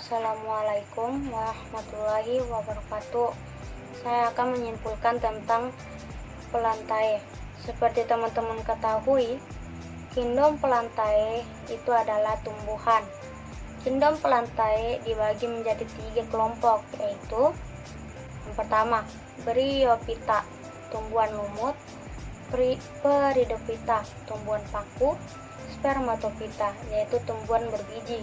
Assalamualaikum warahmatullahi wabarakatuh. Saya akan menyimpulkan tentang Plantae. Seperti teman-teman ketahui, kingdom Plantae itu adalah tumbuhan. Kingdom Plantae dibagi menjadi 3 kelompok, yaitu yang pertama, Bryophyta, tumbuhan lumut; Peridophyta, tumbuhan paku; Spermatophyta, yaitu tumbuhan berbiji.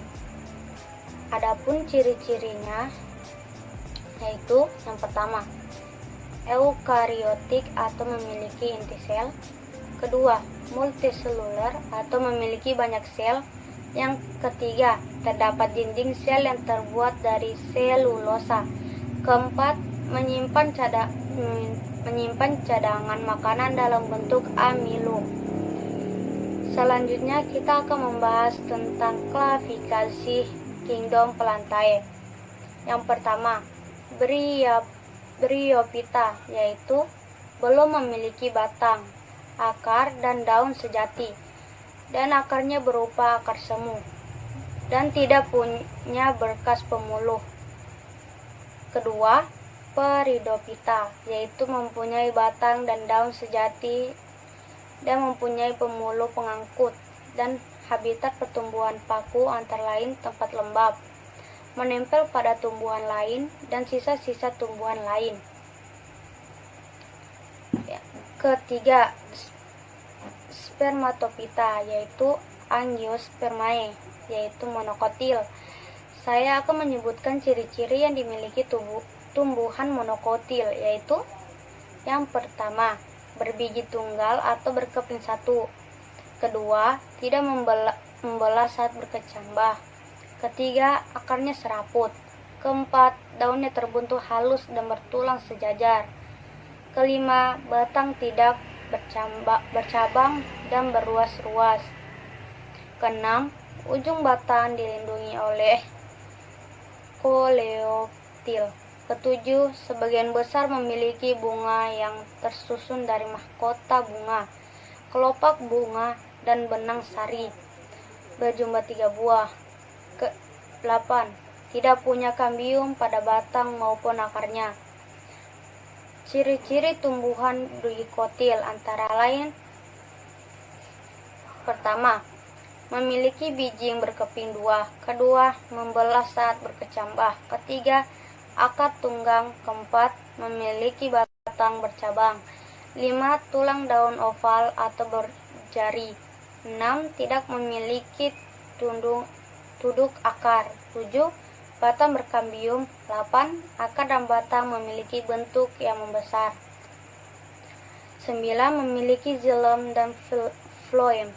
Adapun ciri-cirinya yaitu yang pertama, eukariotik atau memiliki inti sel; kedua, multiseluler atau memiliki banyak sel; yang ketiga, terdapat dinding sel yang terbuat dari selulosa; keempat, menyimpan cadangan makanan dalam bentuk amilum. Selanjutnya kita akan membahas tentang klasifikasi kingdom Plantae. Yang pertama, Bryophyta, yaitu belum memiliki batang, akar, dan daun sejati, dan akarnya berupa akar semu, dan tidak punya berkas pemuluh. Kedua, Peridophyta, yaitu mempunyai batang dan daun sejati, dan mempunyai pemuluh pengangkut, dan habitat pertumbuhan paku antara lain tempat lembab, menempel pada tumbuhan lain, dan sisa-sisa tumbuhan lain. Ketiga, Spermatophyta, yaitu Angiospermae, yaitu monokotil. Saya akan menyebutkan ciri-ciri yang dimiliki tumbuhan monokotil, yaitu yang pertama, berbiji tunggal atau berkeping satu; kedua, tidak membelah saat berkecambah; ketiga, akarnya seraput; keempat, daunnya terbuntu halus dan bertulang sejajar; kelima, batang tidak bercabang dan berruas-ruas; keenam, ujung batang dilindungi oleh koleoptil; ketujuh, sebagian besar memiliki bunga yang tersusun dari mahkota bunga, kelopak bunga, dan benang sari, berjumlah 3 buah. Ke-8, tidak punya kambium pada batang maupun akarnya. Ciri-ciri tumbuhan dikotil antara lain: pertama, memiliki biji yang berkeping 2; kedua, membelah saat berkecambah; ketiga, akar tunggang; keempat, memiliki batang bercabang; 5, tulang daun oval atau berjari; 6, tidak memiliki tuduk akar; 7, batang berkambium; 8, akar dan batang memiliki bentuk yang membesar; 9, memiliki xilem dan phloem;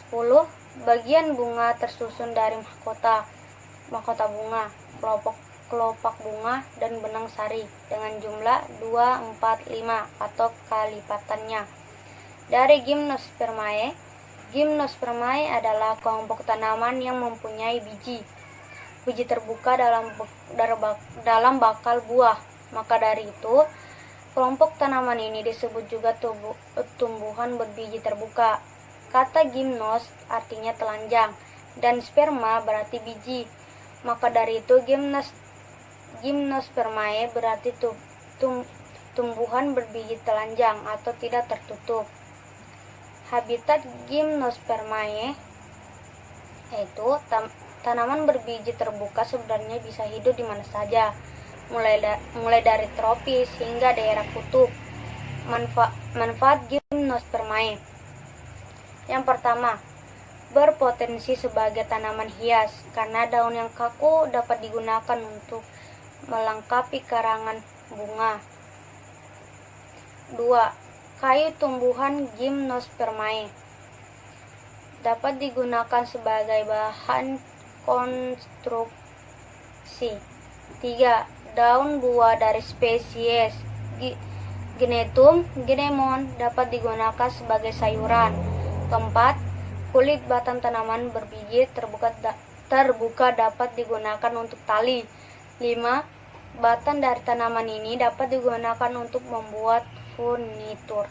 10, bagian bunga tersusun dari mahkota bunga, kelopak bunga, dan benang sari dengan jumlah 2, 4, 5 atau kelipatannya. Dari Gymnospermae. Gymnospermae adalah kelompok tanaman yang mempunyai biji terbuka dalam bakal buah. Maka dari itu, kelompok tanaman ini disebut juga tumbuhan berbiji terbuka. Kata gymnos artinya telanjang, dan sperma berarti biji. Maka dari itu, Gymnospermae berarti tumbuhan berbiji telanjang atau tidak tertutup. Habitat Gymnospermae yaitu tanaman berbiji terbuka sebenarnya bisa hidup di mana saja, mulai dari tropis hingga daerah kutub. Manfaat Gymnospermae: yang pertama, berpotensi sebagai tanaman hias karena daun yang kaku dapat digunakan untuk melengkapi karangan bunga. 2. Kayu tumbuhan Gymnospermae dapat digunakan sebagai bahan konstruksi. 3. Daun buah dari spesies Gnetum gnemon dapat digunakan sebagai sayuran. 4. Kulit batang tanaman berbiji terbuka dapat digunakan untuk tali. 5. Batang dari tanaman ini dapat digunakan untuk membuat furnitur.